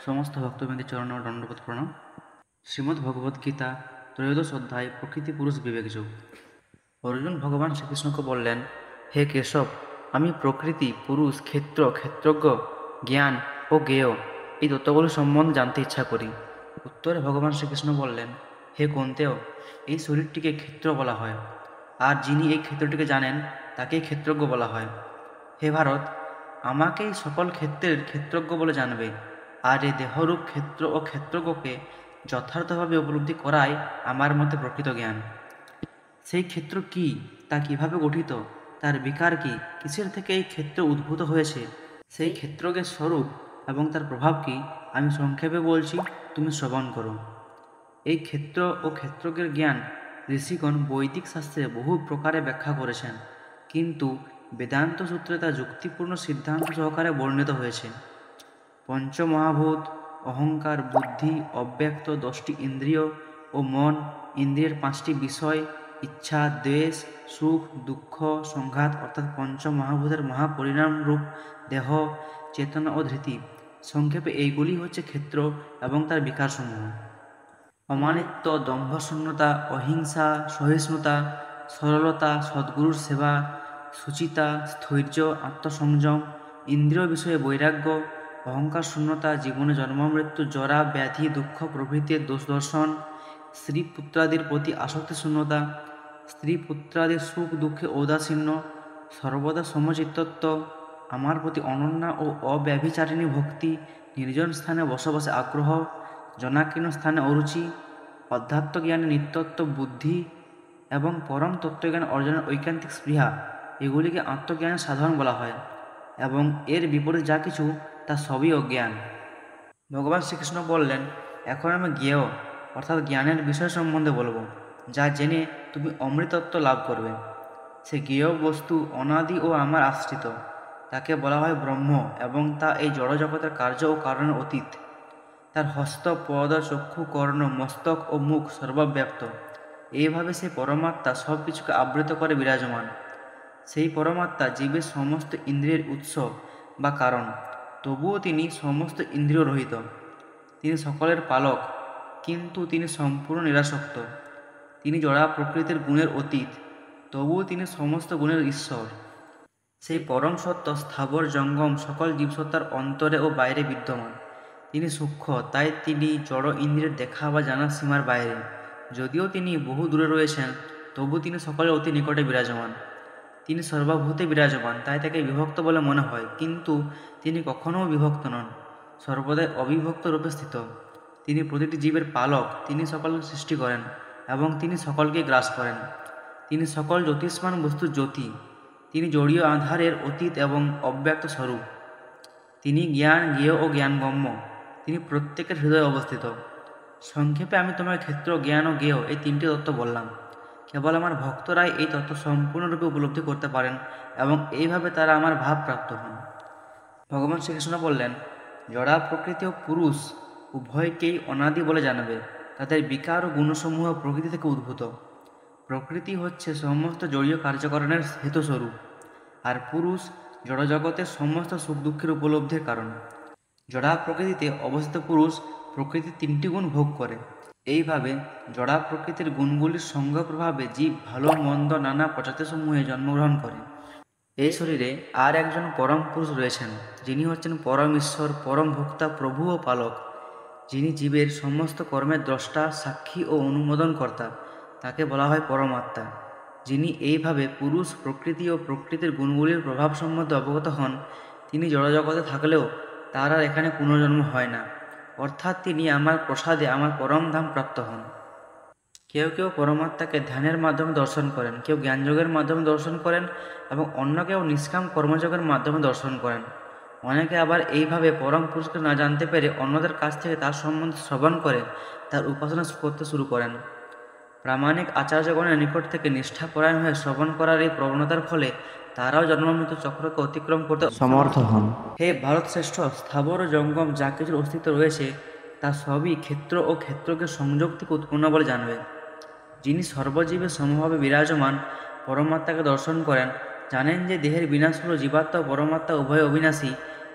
সমস্ত ভক্তবৃন্দের চরণে আমার দণ্ডবোধ প্রণাম। শ্রীমদ্ ভগবদ গীতা ত্রয়োদশ অধ্যায় প্রকৃতি পুরুষ বিবেকযোগ। অর্জুন ভগবান শ্রীকৃষ্ণকে বললেন, হে কেশব, আমি প্রকৃতি, পুরুষ, ক্ষেত্র, ক্ষেত্রজ্ঞ, জ্ঞান ও জ্ঞেয় এই তত্ত্বগুলি সম্বন্ধে জানতে ইচ্ছা করি। উত্তরে ভগবান শ্রীকৃষ্ণ বললেন, হে কুন্তেয়, এই শরীরটিকে ক্ষেত্র বলা হয়, আর যিনি এই ক্ষেত্রটিকে জানেন তাকেই ক্ষেত্রজ্ঞ বলা হয়। হে ভারত, আমাকেই সকল ক্ষেত্রের ক্ষেত্রজ্ঞ বলে জানবে, আর এই দেহরূপ ক্ষেত্র ও ক্ষেত্রজ্ঞকে যথার্থভাবে উপলব্ধি করাই আমার মতে প্রকৃত জ্ঞান। সেই ক্ষেত্র কি, তা কিভাবে গঠিত, তার বিকার কি, কিসের থেকে এই ক্ষেত্র উদ্ভূত হয়েছে, সেই ক্ষেত্রজ্ঞের স্বরূপ এবং তার প্রভাব কি, আমি সংক্ষেপে বলছি, তুমি শ্রবণ করো। এই ক্ষেত্র ও ক্ষেত্রজ্ঞের জ্ঞান ঋষিগণ বৈদিক শাস্ত্রে বহু প্রকারে ব্যাখ্যা করেছেন, কিন্তু বেদান্ত সূত্রে তা যুক্তিপূর্ণ সিদ্ধান্ত সহকারে বর্ণিত হয়েছে। পঞ্চমহাভূত, অহংকার, বুদ্ধি, অব্যক্ত 10টি ইন্দ্রিয় ও মন, ইন্দ্রিয়ের 5টি বিষয়, ইচ্ছা, দ্বেষ, সুখ, দুঃখ, সংঘাত অর্থাৎ পঞ্চমহাভূতের মহাপরিণাম রূপ দেহ, চেতনা ও ধৃতি, সংক্ষেপে এইগুলি হচ্ছে ক্ষেত্র এবং তার বিকারসমূহ। অমানিত্ব, দম্ভশূন্যতা, অহিংসা, সহিষ্ণুতা, সরলতা, সদ্গুরুর সেবা, শুচিতা, স্থৈর্য, আত্মসংযম, ইন্দ্রিয় বিষয়ে বৈরাগ্য, অহংকার শূন্যতা, জীবনে জন্মমৃত্যু, জরা, ব্যাধি, দুঃখ প্রভৃতির দোষ দর্শন, স্ত্রী পুত্রাদির প্রতি আসক্তি শূন্যতা, স্ত্রী পুত্রাদির সুখ দুঃখে ঔদাসীন্য, সর্বদা সমচিত্তত্ব, আমার প্রতি অনন্যা ও অব্যভিচারিণী ভক্তি, নির্জন স্থানে বসবাসে আগ্রহ, জনাকীর্ণ স্থানে অরুচি, অধ্যাত্মজ্ঞানে নিত্যত্ব বুদ্ধি এবং পরম তত্ত্বজ্ঞান অর্জনের ঐকান্তিক স্পৃহা, এগুলিকে আত্মজ্ঞানের সাধন বলা হয়, এবং এর বিপরীত যা কিছু তা সবই অজ্ঞান। ভগবান শ্রীকৃষ্ণ বললেন, এখন আমি জ্ঞেয় অর্থাৎ জ্ঞানের বিষয় সম্বন্ধে বলবো, যা জেনে তুমি অমৃতত্ব লাভ করবে। সে জ্ঞেয় বস্তু অনাদি ও আমার আশ্রিত, তাকে বলা হয় ব্রহ্ম, এবং তা এই জড়জগতের কার্য ও কারণের অতীত। তার হস্ত, পদ, চক্ষু, কর্ণ, মস্তক ও মুখ সর্বব্যাপ্ত। এইভাবে সেই পরমাত্মা সব কিছুকে আবৃত করে বিরাজমান। সেই পরমাত্মা জীবের সমস্ত ইন্দ্রিয়ের উৎস বা কারণ, তবুও তিনি সমস্ত ইন্দ্রিয় রহিত। তিনি সকলের পালক, কিন্তু তিনি সম্পূর্ণ নিরাসক্ত। তিনি জড়া প্রকৃতির গুণের অতীত, তবুও তিনি সমস্ত গুণের ঈশ্বর। সেই পরম সত্য স্থাবর জঙ্গম সকল জীবসত্তার অন্তরে ও বাইরে বিদ্যমান। তিনি সূক্ষ্ম, তাই তিনি জড় ইন্দ্রিয়ের দেখা বা জানার সীমার বাইরে। যদিও তিনি বহু দূরে রয়েছেন, তবু তিনি সকলের অতি নিকটে বিরাজমান। তিনি সর্বভূতে বিরাজমান, তাই তাকে বিভক্ত বলে মনে হয়, কিন্তু তিনি কখনও বিভক্ত নন, সর্বদাই অবিভক্ত রূপে স্থিত। তিনি প্রতিটি জীবের পালক, তিনি সকলকে সৃষ্টি করেন এবং তিনি সকলকে গ্রাস করেন। তিনি সকল জ্যোতিষ্মান বস্তুর জ্যোতি। তিনি জড়ীয় আধারের অতীত এবং অব্যক্ত স্বরূপ। তিনি জ্ঞান, জ্ঞেয় ও জ্ঞানগম্য। তিনি প্রত্যেকের হৃদয়ে অবস্থিত। সংক্ষেপে আমি তোমার ক্ষেত্র, জ্ঞান ও জ্ঞেয় এই 3টি তত্ত্ব বললাম। কেবল আমার ভক্তরাই এই তত্ত্ব সম্পূর্ণরূপে উপলব্ধি করতে পারেন এবং এইভাবে তারা আমার ভাব প্রাপ্ত হন। ভগবান শ্রীকৃষ্ণ বললেন, জড়া প্রকৃতি ও পুরুষ উভয়কেই অনাদি বলে জানবে। তাদের বিকার ও গুণসমূহ প্রকৃতি থেকে উদ্ভূত। প্রকৃতি হচ্ছে সমস্ত জড়ীয় কার্যকরণের হেতুস্বরূপ, আর পুরুষ জড়জগতের সমস্ত সুখ দুঃখের উপলব্ধির কারণ। জড়া প্রকৃতিতে অবস্থিত পুরুষ প্রকৃতির 3টি গুণ ভোগ করে। এইভাবে জড়া প্রকৃতির গুণগুলির সঙ্গ প্রভাবে জীব ভালো মন্দ নানা প্রজাতিসমূহে জন্মগ্রহণ করে। এই শরীরে আর একজন পরম পুরুষ রয়েছেন, যিনি হচ্ছেন পরম ঈশ্বর, পরম ভোক্তা, প্রভু ও পালক। যিনি জীবের সমস্ত কর্মের দ্রষ্টা, সাক্ষী ও অনুমোদনকর্তা, তাকে বলা হয় পরমাত্মা। যিনি এইভাবে পুরুষ, প্রকৃতি ও প্রকৃতির গুণগুলির প্রভাব সম্বন্ধে অবগত হন, তিনি জড়জগতে থাকলেও তার আর এখানে পুনর্জন্ম হয় না, অর্থাৎ তিনি আমার প্রসাদে আমার পরমধাম প্রাপ্ত হন। কেউ কেউ পরমাত্মাকে ধ্যানের মাধ্যমে দর্শন করেন, কেউ জ্ঞানযোগের মাধ্যমে দর্শন করেন এবং অন্য কেউ নিষ্কাম কর্মযোগের মাধ্যমে দর্শন করেন। অনেকে আবার এইভাবে পরম পুরুষকে না জানতে পেরে অন্যদের কাছ থেকে তার সম্বন্ধে শ্রবণ করে তার উপাসনা করতে শুরু করেন। প্রামাণিক আচার্যগণের নিকট থেকে নিষ্ঠাপরায়ণ হয়ে শ্রবণ করার এই প্রবণতার ফলে তারাও জন্মমৃত্যু চক্রকে অতিক্রম করতে সমর্থ হন। হে ভারতশ্রেষ্ঠ, স্থাবর ও জঙ্গম যা কিছুর অস্তিত্ব রয়েছে তা সবই ক্ষেত্র ও ক্ষেত্রকে সংযোগ থেকে উৎপন্ন বলে জানবে। যিনি সর্বজীবে সমভাবে বিরাজমান পরমাত্মাকে দর্শন করেন, জানেন যে দেহের বিনাশ হল জীবাত্মা ও পরমাত্মা উভয় অবিনাশী,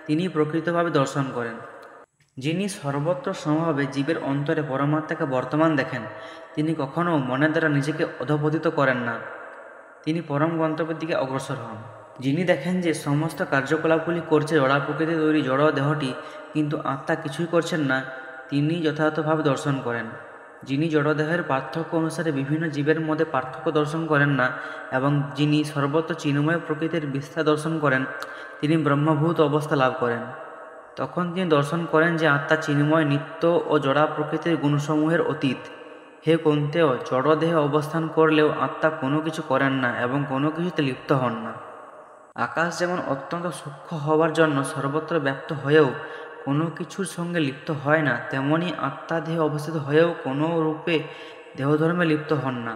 তিনি প্রকৃতভাবে দর্শন করেন। যিনি সর্বত্র সমভাবে জীবের অন্তরে পরমাত্মাকে বর্তমান দেখেন, তিনি কখনও মনের দ্বারা নিজেকে অধঃপতিত করেন না, তিনি পরম গন্তব্যের দিকে অগ্রসর হন। যিনি দেখেন যে সমস্ত কার্যকলাপগুলি করছে জড়া প্রকৃতি তৈরি জড় দেহটি, কিন্তু আত্মা কিছুই করছেন না, তিনি যথাযথভাবে দর্শন করেন। যিনি জড়দেহের পার্থক্য অনুসারে বিভিন্ন জীবের মধ্যে পার্থক্য দর্শন করেন না এবং যিনি সর্বত্র চিন্ময় প্রকৃতির বিস্তার দর্শন করেন, তিনি ব্রহ্মভূত অবস্থা লাভ করেন। তখন তিনি দর্শন করেন যে আত্মা চিন্ময়, নিত্য ও জড়া প্রকৃতির গুণসমূহের অতীত। হে কন্তেয়, জড়দেহে অবস্থান করলেও আত্মা কোনো কিছু করেন না এবং কোনো কিছুতে লিপ্ত হন না। আকাশ যেমন অত্যন্ত সূক্ষ্ম হওয়ার জন্য সর্বত্র ব্যপ্ত হয়েও কোনো কিছুর সঙ্গে লিপ্ত হয় না, তেমনি আত্মা দেহে অবস্থিত হয়েও কোনো রূপে দেহধর্মে লিপ্ত হন না।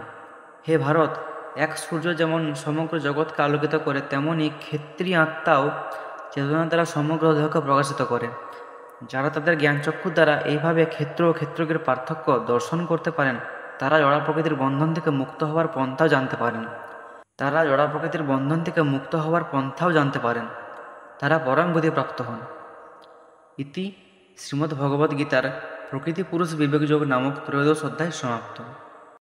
হে ভারত, এক সূর্য যেমন সমগ্র জগৎকে আলোকিত করে, তেমনি ক্ষেত্রী আত্মাও চেতনা দ্বারা সমগ্র দেহকে প্রকাশিত করে। যারা তাদের জ্ঞানচক্ষুর দ্বারা এইভাবে ক্ষেত্র ও ক্ষেত্রজ্ঞের পার্থক্য দর্শন করতে পারেন, তারা জড়া প্রকৃতির বন্ধন থেকে মুক্ত হওয়ার পন্থাও জানতে পারেন। তারা পরম বুদ্ধিপ্রাপ্ত হন। ইতি শ্রীমদ্ভগবদ্গীতার প্রকৃতি পুরুষ বিবেকযোগ নামক ত্রয়োদশ অধ্যায় সমাপ্ত।